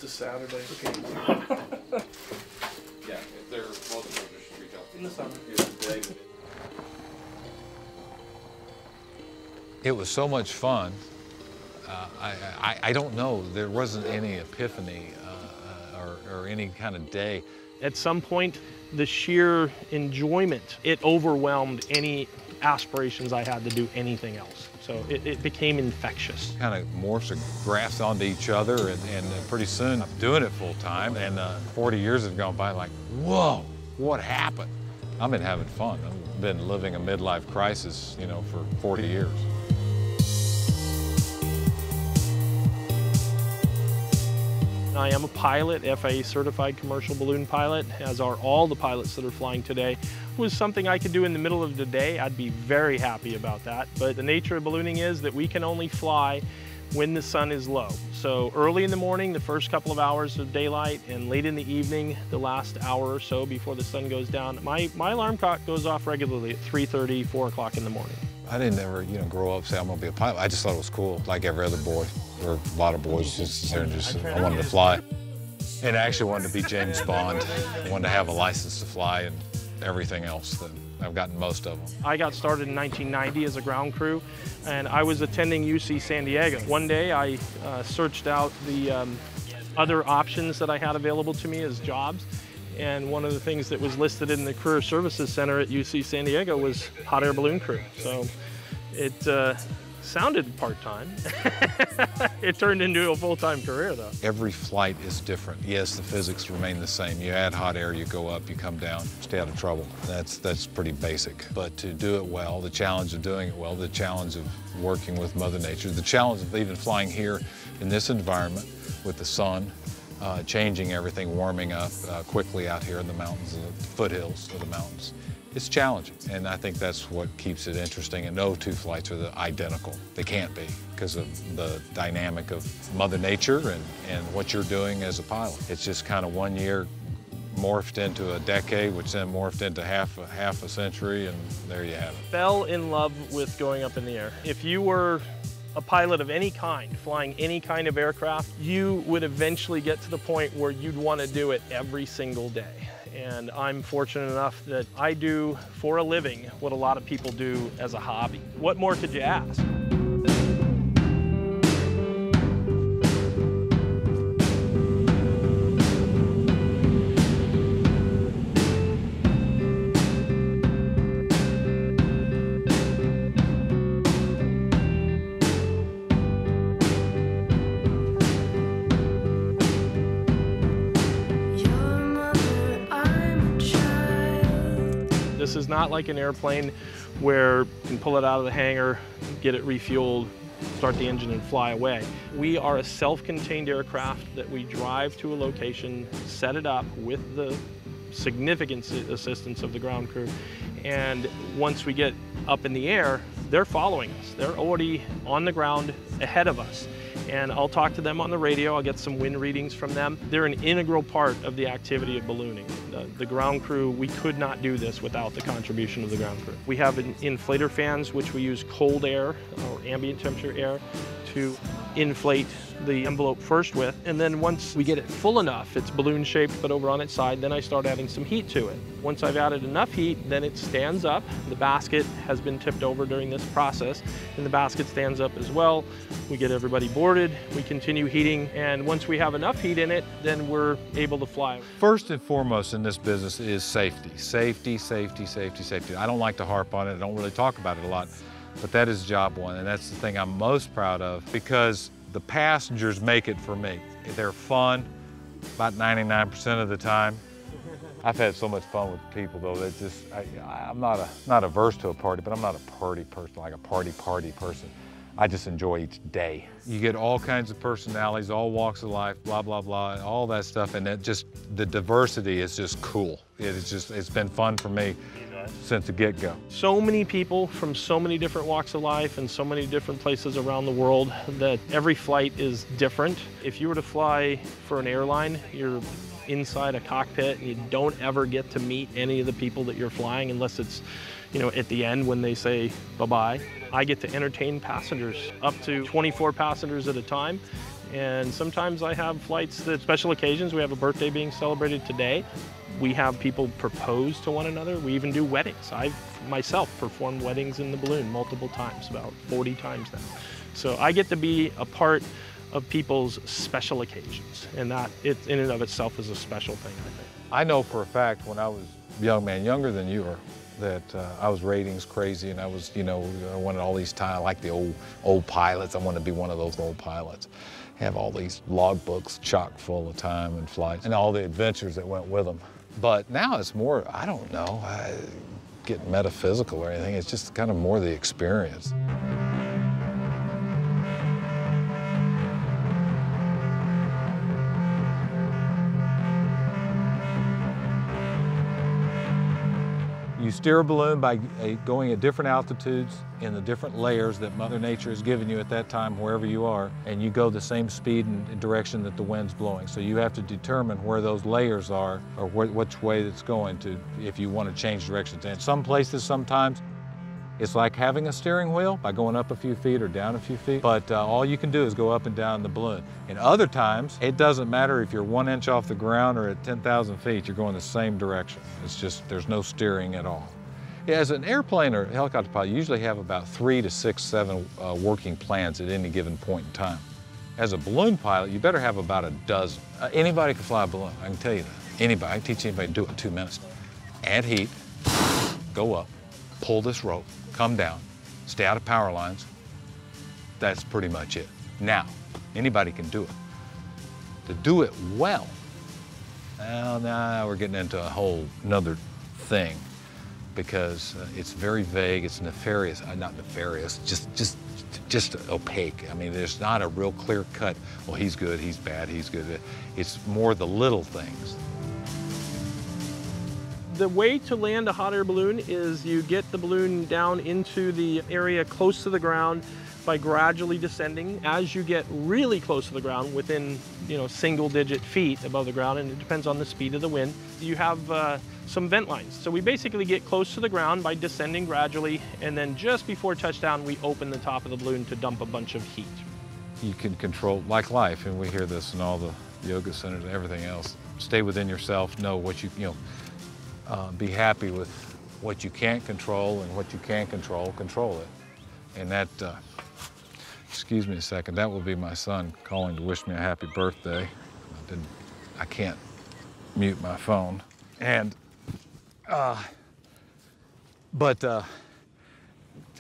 to Saturday. Okay. Yeah, if they're multiple, there should be help. In the summer. It was so much fun. I don't know, there wasn't any epiphany or any kind of day. At some point, the sheer enjoyment, it overwhelmed any aspirations I had to do anything else. So it became infectious. Kind of morphs and grafts onto each other, and pretty soon I'm doing it full time, and 40 years have gone by like, whoa, what happened? I've been having fun. I've been living a midlife crisis, you know, for 40 years. I am a pilot, FAA certified commercial balloon pilot, as are all the pilots that are flying today. If it was something I could do in the middle of the day, I'd be very happy about that. But the nature of ballooning is that we can only fly when the sun is low. So early in the morning, the first couple of hours of daylight, and late in the evening, the last hour or so before the sun goes down. My alarm clock goes off regularly at 3:30, 4 o'clock in the morning. I didn't ever, you know, grow up and say I'm gonna be a pilot. I just thought it was cool, like every other boy. There were a lot of boys just there and just, I wanted to fly. And I actually wanted to be James Bond. I wanted to have a license to fly and everything else. That I've gotten most of them. I got started in 1990 as a ground crew, and I was attending UC San Diego. One day I searched out the other options that I had available to me as jobs, and one of the things that was listed in the Career Services Center at UC San Diego was hot air balloon crew. So it sounded part-time. It turned into a full-time career, though. Every flight is different. Yes, the physics remain the same. You add hot air, you go up, you come down, stay out of trouble. That's pretty basic. But to do it well, the challenge of doing it well, the challenge of working with Mother Nature, the challenge of even flying here in this environment with the sun, changing everything, warming up quickly out here in the mountains, the foothills of the mountains. It's challenging, and I think that's what keeps it interesting. And no two flights are identical. They can't be because of the dynamic of Mother Nature and what you're doing as a pilot. It's just kind of 1 year morphed into a decade, which then morphed into half a century, and there you have it. Fell in love with going up in the air. If you were a pilot of any kind, flying any kind of aircraft, you would eventually get to the point where you'd want to do it every single day. And I'm fortunate enough that I do for a living what a lot of people do as a hobby. What more could you ask? This is not like an airplane where you can pull it out of the hangar, get it refueled, start the engine and fly away. We are a self-contained aircraft that we drive to a location, set it up with the significant assistance of the ground crew, and once we get up in the air, they're following us. They're already on the ground ahead of us. And I'll talk to them on the radio, I'll get some wind readings from them. They're an integral part of the activity of ballooning. The ground crew, we could not do this without the contribution of the ground crew. We have inflator fans, which we use cold air or ambient temperature air to inflate the envelope first with, and then once we get it full enough, it's balloon shaped but over on its side, then I start adding some heat to it. Once I've added enough heat, then it stands up. The basket has been tipped over during this process, and the basket stands up as well. We get everybody boarded, we continue heating, and once we have enough heat in it, then we're able to fly. First and foremost in this business is safety. Safety, safety, safety, safety. I don't like to harp on it, I don't really talk about it a lot, but that is job one, and that's the thing I'm most proud of, because the passengers make it for me. They're fun about 99% of the time. I've had so much fun with people though that just, I'm not averse to a party, but I'm not a party person, like a party person. I just enjoy each day. You get all kinds of personalities, all walks of life, blah, blah, blah, all that stuff, and the diversity is just cool. It's been fun for me since the get-go. So many people from so many different walks of life and so many different places around the world that every flight is different. If you were to fly for an airline, you're inside a cockpit and you don't ever get to meet any of the people that you're flying unless it's, you know, at the end when they say bye-bye. I get to entertain passengers, up to 24 passengers at a time, And sometimes I have flights that special occasions. We have a birthday being celebrated today. We have people propose to one another. We even do weddings. I've myself performed weddings in the balloon multiple times, about 40 times now. So I get to be a part of people's special occasions, and that in and of itself is a special thing, I think. I know for a fact when I was a young man, younger than you are, that I was ratings crazy, and I was, I wanted all these time, like the old pilots. I wanted to be one of those old pilots. Have all these logbooks chock full of time and flights and all the adventures that went with them. But now it's more, I don't know, get metaphysical or anything. It's just kind of more the experience. You steer a balloon by going at different altitudes in the different layers that Mother Nature has given you at that time, wherever you are, and you go the same speed and direction that the wind's blowing. So you have to determine where those layers are, or which way it's going to, if you want to change directions. And some places, sometimes, it's like having a steering wheel by going up a few feet or down a few feet, but all you can do is go up and down the balloon. In other times, it doesn't matter if you're 1 inch off the ground or at 10,000 feet, you're going the same direction. It's just, there's no steering at all. As an airplane or helicopter pilot, you usually have about 3 to 6, 7 working plans at any given point in time. As a balloon pilot, you better have about a dozen. Anybody can fly a balloon, I can tell you that. Anybody, I can teach anybody to do it in 2 minutes. Add heat, go up, pull this rope, come down, stay out of power lines. That's pretty much it. Now, anybody can do it. To do it well, well, now we're getting into a whole another thing, because it's very vague, it's nefarious, not nefarious, just opaque. I mean, there's not a real clear cut, well, he's good, he's bad, he's good. It's more the little things. The way to land a hot air balloon is you get the balloon down into the area close to the ground by gradually descending. As you get really close to the ground, within single-digit feet above the ground, and it depends on the speed of the wind, you have some vent lines. So we basically get close to the ground by descending gradually, and then just before touchdown, we open the top of the balloon to dump a bunch of heat. You can control, like life, and we hear this in all the yoga centers and everything else. Stay within yourself, know what be happy with what you can't control, and what you can control it. And that, excuse me a second, that will be my son calling to wish me a happy birthday. I can't mute my phone. And, it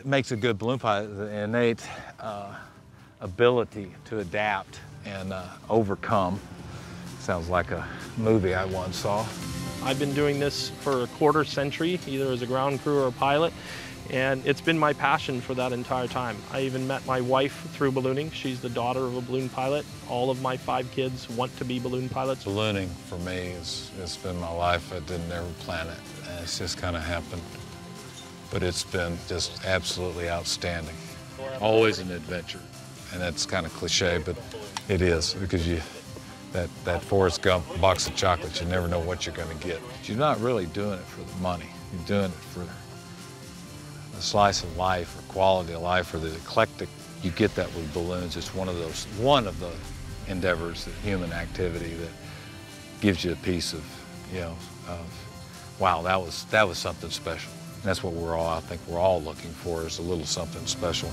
makes a good balloon pilot, the innate ability to adapt and overcome. Sounds like a movie I once saw. I've been doing this for a quarter century, either as a ground crew or a pilot, and it's been my passion for that entire time. I even met my wife through ballooning. She's the daughter of a balloon pilot. All of my 5 kids want to be balloon pilots. Ballooning, for me, it's been my life. I didn't ever plan it, and it's just kind of happened. But it's been just absolutely outstanding. Always an adventure, and that's kind of cliche, but it is, because that Forrest Gump box of chocolates, you never know what you're going to get. You're not really doing it for the money. You're doing it for the slice of life, or quality of life, or the eclectic. You get that with balloons. It's one of the endeavors, the human activity, that gives you a piece of, wow, that was something special. And that's what I think we're all looking for, is a little something special.